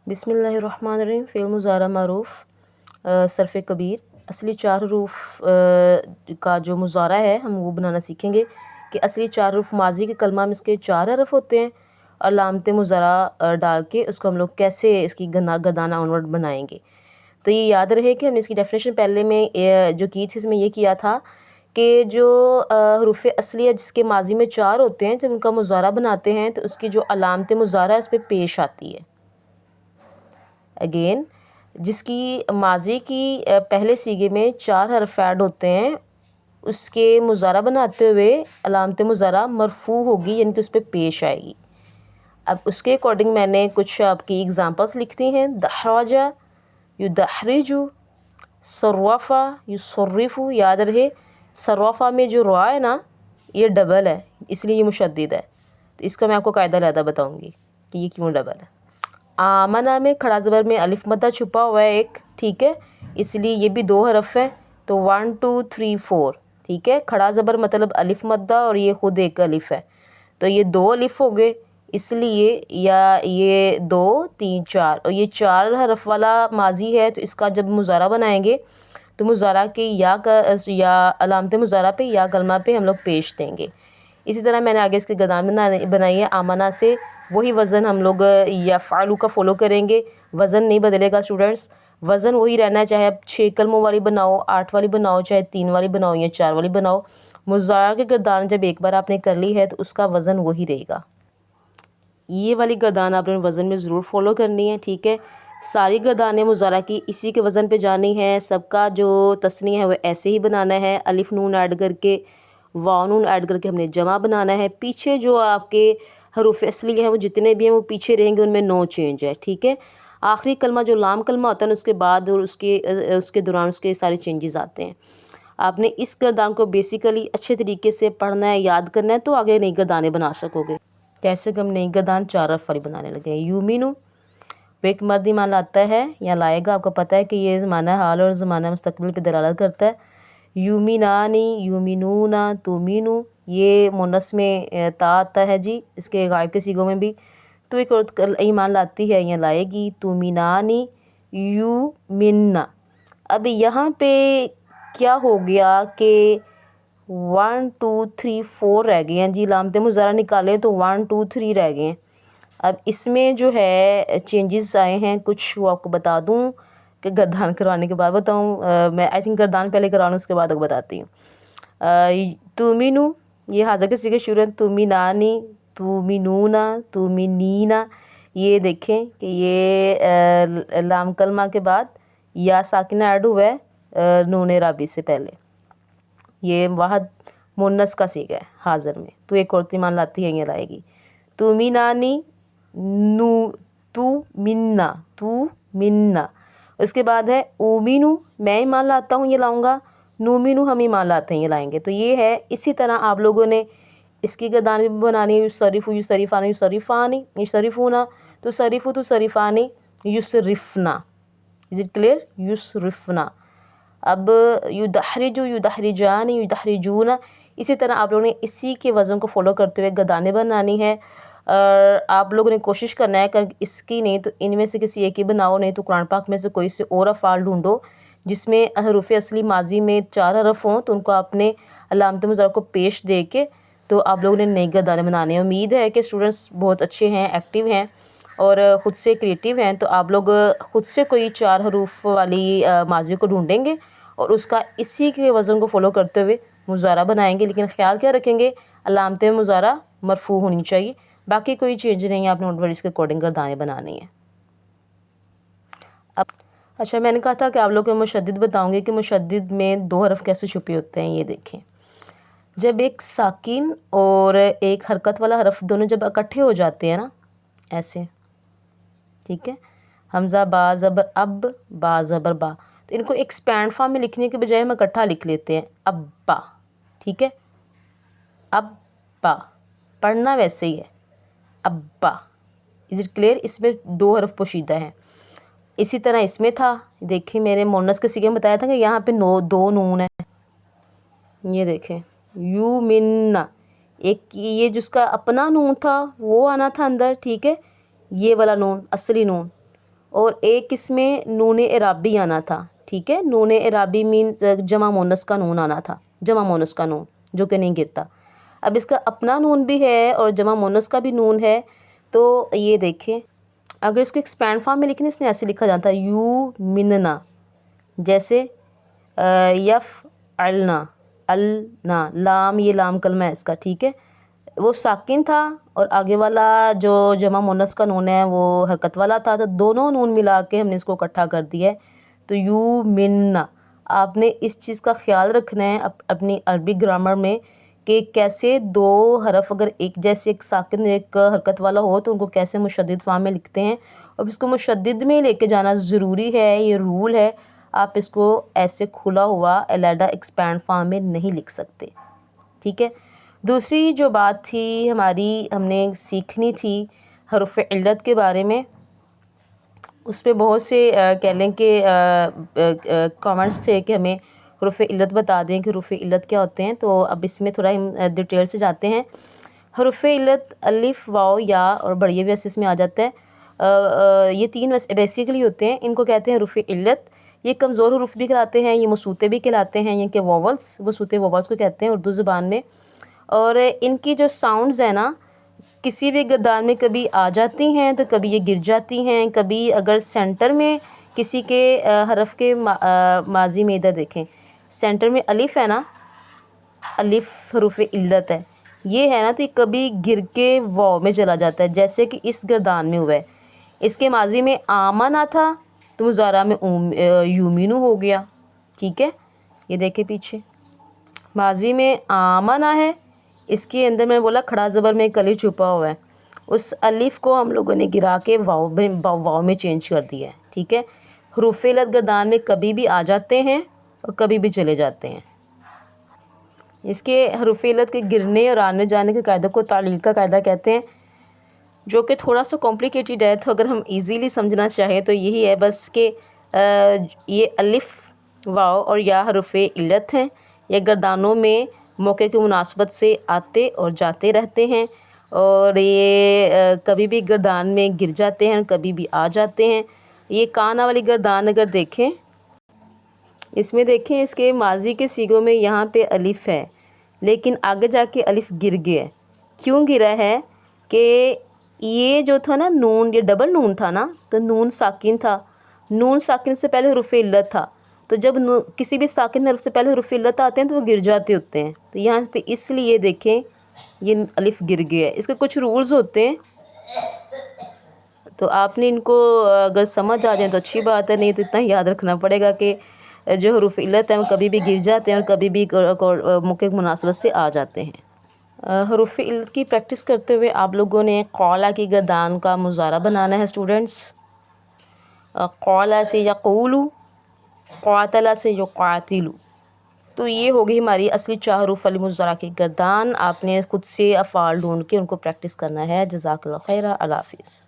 बिस्मिल्लाहिर्रहमानिर्रहीम। फ़िल मुज़ारा मरूफ़ सरफ़ कबीर। असली चार हरूफ का जो मुज़ारा है हम वो बनाना सीखेंगे कि असली चार हरूफ माजी के कलमा में इसके चार हरफ होते हैं और लामते मुज़ारा डाल के उसको हम लोग कैसे इसकी गर्दाना ऑनवर्ड बनाएंगे। तो ये याद रहे कि हमने इसकी डेफिनेशन पहले में जो की थी इसमें ये किया था कि जो हरूफ असली है जिसके माजी में चार होते हैं जब उनका मुज़ारा बनाते हैं तो उसकी जो अलामत मुज़ारा इस पर पेश आती है। अगेन जिसकी माजी की पहले सीगे में चार हरफ ऐड होते हैं उसके मुज़ारा बनाते हुए अलामत मुज़ारा मरफू होगी, यानी कि उस पर पेश आएगी। अब उसके अकॉर्डिंग मैंने कुछ आपकी एग्ज़ाम्पल्स लिखती हैं। दहराजा युदहरिजु, सर्रफ़ा युसर्रिफ़ु। याद रहे सर्रफ़ा में जो रा है ना ये डबल है, इसलिए ये मुशद्दिद है। तो इसका मैं आपको कायदा लहदा बताऊंगी कि ये क्यों डबल है। आमना में खड़ा ज़बर में अलिफ मद्दा छुपा हुआ है एक, ठीक है, इसलिए ये भी दो हरफ है। तो 1 2 3 4, ठीक है। खड़ा ज़बर मतलब अलिफ मद्दा और ये ख़ुद एक अलिफ है, तो ये दो अलिफ हो गए, इसलिए या ये 2 3 4 और ये चार हरफ वाला माजी है। तो इसका जब मुज़ारा बनाएंगे तो मुज़ारा के या अलामत मुज़ारा पे या कलमा पे हम लोग पेश देंगे। इसी तरह मैंने आगे इसकी गर्दान बनाई है। आमना से वही वज़न हम लोग या फ़ालू का फ़ॉलो करेंगे, वज़न नहीं बदलेगा स्टूडेंट्स, वज़न वही रहना है, चाहे आप 6 कलमों वाली बनाओ, 8 वाली बनाओ, चाहे 3 वाली बनाओ या 4 वाली बनाओ। मुज़ारा की गर्दान जब एक बार आपने कर ली है तो उसका वज़न वही रहेगा। ये वाली गर्दान आपने वज़न में ज़रूर फ़ॉलो करनी है, ठीक है। सारी गर्दानें मुज़ारा की इसी के वज़न पे जानी है, सबका जो तस्नीया है वो ऐसे ही बनाना है। अलिफ नून ऐड करके वाव नून ऐड करके हमने जमा बनाना है। पीछे जो आपके हरूफ असली हैं वो जितने भी हैं वो पीछे रहेंगे, उनमें नो चेंज है, ठीक है। आखिरी कलमा जो लाम कलमा होता है उसके बाद और उसके दौरान उसके सारे चेंजेस आते हैं। आपने इस गर्दान को बेसिकली अच्छे तरीके से पढ़ना है, याद करना है, तो आगे नई गर्दानें बना सकोगे। कैसे कि हम नई गर्दान चार हरफ वाली बनाने लगे हैं। यूमिनु वो एक मर्द ईमान लाता है या लाएगा। आपको पता है कि ये ज़माना हाल और ज़माना मुस्तकबिल पे दलालत करता है। यूमिनानी यूमिनूना तुमिनु, ये मुन्नस में ता आता है जी, इसके गायब के सीगों में भी। तो एक औरत ईमान लाती है या लाएगी। तुमिनानी यूमिन्ना। अब यहाँ पे क्या हो गया कि 1 2 3 4 रह गए हैं जी, लामत मुज़ारा निकालें तो 1 2 3 रह गए हैं। अब इसमें जो है चेंजेस आए हैं कुछ, वो आपको बता दूं कि गर्दान करवाने के बाद बताऊं। मैं आई थिंक गर्दान पहले करा लूँ उसके बाद आपको बताती हूँ। तुमिनु ये हाज़ा के सीगे शुरू है। तुमिनानी तुमिनूना तुमिनीना। ये देखें कि ये लाम कलमा के बाद या साकिना ऐड हुआ है नून राबी से पहले। ये वाहद मुन्नस का सीगा है हाज़र में। तो एक औरत ईमान लाती है ये लाएगी। तुमिनानी नू तू मिन्ना। उसके बाद है उमीनु, मैं ईमान लाता हूँ, ये लाऊंगा। नूमिनु हम ईमान लाते हैं, ये लाएंगे। तो ये है। इसी तरह आप लोगों ने इसकी गर्दान भी बनानी है। युसरिफ़ु युसरिफ़ानी युसरिफ़ानी युसरिफ़ूना, तो सरिफ़ु तो सरिफ़ानी युसरिफ़ना। Is it clear? युसरिफ़ना। अब युदहरिजु युदहरिजानी युदहरिजूना। इसी तरह आप लोगों ने इसी के वज़न को फॉलो करते हुए गर्दानें बनानी है। आप लोगों ने कोशिश करना है कि इसकी नहीं तो इनमें से किसी एक ही बनाओ, नहीं तो कुरान पाक में से कोई से और अफ़ाल ढूंढो जिसमें हरूफ असली माजी में चार हरफ हों, तो उनको अपने अलामत मुज़ारा को पेश दे के तो आप लोगों ने नई गर्दानें बनानी है। उम्मीद है कि स्टूडेंट्स बहुत अच्छे हैं, एक्टिव हैं और ख़ुद से क्रिएटिव हैं। तो आप लोग ख़ुद से कोई चार हरूफ वाली माजी को ढूंढेंगे और उसका इसी के वज़न को फॉलो करते हुए मुज़ारा बनाएंगे। लेकिन ख्याल क्या रखेंगे, अलामत मुज़ारा मरफू होनी चाहिए, बाकी कोई चेंज नहीं है। आपने नोट इसके अकॉर्डिंग गर्दानें बनानी है। अब अच्छा, मैंने कहा था कि आप लोग को मुशद्दिद बताऊंगी कि मुशद्दिद में दो हरफ कैसे छुपे होते हैं। ये देखें, जब एक साकिन और एक हरकत वाला हरफ दोनों जब इकट्ठे हो जाते हैं ना ऐसे, ठीक है, हमज़ा बा ज़बर अब बा ज़बर बा, तो इनको एक्सपैंड फॉर्म में लिखने के बजाय हम इकट्ठा लिख लेते हैं अब्बा, ठीक है। अब्बा पढ़ना वैसे ही है अब्बा। Is it clear? इसमें दो हरफ पोशीदा हैं। इसी तरह इसमें था, देखिए मेरे मोनस के सीगे में बताया था कि यहाँ पे दो नून है। ये देखें यू मिन्ना, एक ये जिसका अपना नून था वो आना था अंदर, ठीक है, ये वाला नून असली नून, اور ایک اس میں نون اعرابی آنا تھا، ٹھیک ہے، نون اعرابی مینز جمع مونس کا نون آنا تھا، جمع مونس کا نون جو کہ نہیں گرتا۔ اب اس کا اپنا نون بھی ہے اور جمع مونس کا بھی نون ہے، تو یہ دیکھیں اگر اس کو ایکسپینڈ فارم میں لکھیں اس نے ایسے لکھا جاتا ہے یو مننا، جیسے یف علنا، النا، لام، یہ لام کلمہ ہے اس کا، ٹھیک ہے، وہ ساکن تھا اور آگے والا جو جمع مونس کا نون ہے وہ حرکت والا تھا، تو دونوں نون ملا کے ہم نے اس کو اکٹھا کر دیا ہے، تو یو مننا۔ آپ نے اس چیز کا خیال رکھنا ہے اپنی عربی گرامر میں کہ کیسے دو حرف اگر ایک جیسے ایک ساکن ایک حرکت والا ہو تو ان کو کیسے مشدد فارم میں لکھتے ہیں، اور اس کو مشدد میں لے کے جانا ضروری ہے، یہ رول ہے، آپ اس کو ایسے کھلا ہوا علیحدہ ایکسپینڈ فارم میں نہیں لکھ سکتے، ٹھیک ہے۔ دوسری جو بات تھی ہماری، ہم نے سیکھنی تھی حروف علت کے بارے میں، اس پہ بہت سے کہہ لیں کہ کامنٹس تھے کہ ہمیں حروف علت بتا دیں کہ حروف علت کیا ہوتے ہیں، تو اب اس میں تھوڑا ہم ڈیٹیل سے جاتے ہیں۔ حروف علت الف، واو، یا اور بڑھیا بھی اس میں آ جاتا ہے، یہ تین بیسیکلی ہوتے ہیں، ان کو کہتے ہیں حروف علت۔ یہ کمزور حروف بھی کہلاتے ہیں، یہ مسوطے بھی کہلاتے ہیں، یہ کہ ووولس، مسوطے ووولس کو کہتے ہیں اردو زبان میں، اور ان کی جو ساؤنڈز ہیں نا کسی بھی گردان میں کبھی آ جاتی ہیں تو کبھی یہ گر جاتی ہیں، کبھی اگر سینٹر میں کسی کے حرف کے ماضی میں ادھر دیکھیں سینٹر میں الف ہے نا، الف حروف علت ہے، یہ ہے نا، تو یہ کبھی گر کے واو میں چلا جاتا ہے، جیسے کہ اس گردان میں ہوا ہے، اس کے ماضی میں آمنا تھا تو مضارع میں یومینو ہو گیا، ٹھیک ہے، یہ دیکھیں پیچھے ماضی میں آمنا ہے، اس کے اندر میں بولا کھڑا زبر میں ایک الف چھپا ہوا ہے، اس الف کو ہم لوگوں نے گرا کے واو میں چینج کر دیا ہے، ٹھیک ہے۔ حروف علت گردان میں کبھی بھی آ جاتے ہیں اور کبھی بھی چلے جاتے ہیں۔ اس کے حروف علت کے گرنے اور آنے جانے کے قاعدے کو تعلیل کا قاعدہ کہتے ہیں، جو کہ تھوڑا سا کمپلیکیٹڈ ہے، تو اگر ہم ایزیلی سمجھنا چاہیں تو یہی ہے بس کہ یہ الف، واو اور یا حروف علت ہیں، یہ گردانوں میں موقع کی مناسبت سے آتے اور جاتے رہتے ہیں، اور یہ کبھی بھی گردان میں گر جاتے ہیں، کبھی بھی آ جاتے ہیں۔ یہ کانا والی گردان اگر دیکھیں، اس میں دیکھیں اس کے ماضی کے صیغوں میں یہاں پہ الف ہے، لیکن آگے جا کے الف گر گیا ہے، کیوں گرا ہے کہ یہ جو تھا نا نون، یہ ڈبل نون تھا نا، تو نون ساکن تھا، نون ساکن سے پہلے حروف علت تھا، تو جب کسی بھی ساکن حرف سے پہلے حروف علت آتے ہیں تو وہ گر جاتے ہوتے ہیں، تو یہاں پہ اس لیے دیکھیں یہ الف گر گیا ہے۔ اس کے کچھ رولز ہوتے ہیں، تو آپ نے ان کو اگر سمجھ آ جائیں تو اچھی بات ہے، نہیں تو اتنا یاد رکھنا پڑے گا کہ جو حروف علت ہیں وہ کبھی بھی گر جاتے ہیں اور کبھی بھی موقع کی مناسبت سے آ جاتے ہیں۔ حروف علت کی پریکٹس کرتے ہوئے آپ لوگوں نے قولا کی گردان کا مظاہرہ بنانا ہے اسٹوڈنٹس۔ قولا سے یقولو، قاتلا سے یقاتلو، تو یہ ہوگی ہماری اصلی 4 حروف والی مضارع کی گردان۔ آپ نے خود سے افعال ڈھونڈ کے ان کو پریکٹس کرنا ہے۔ جزاک اللہ خیر، اللہ حافظ۔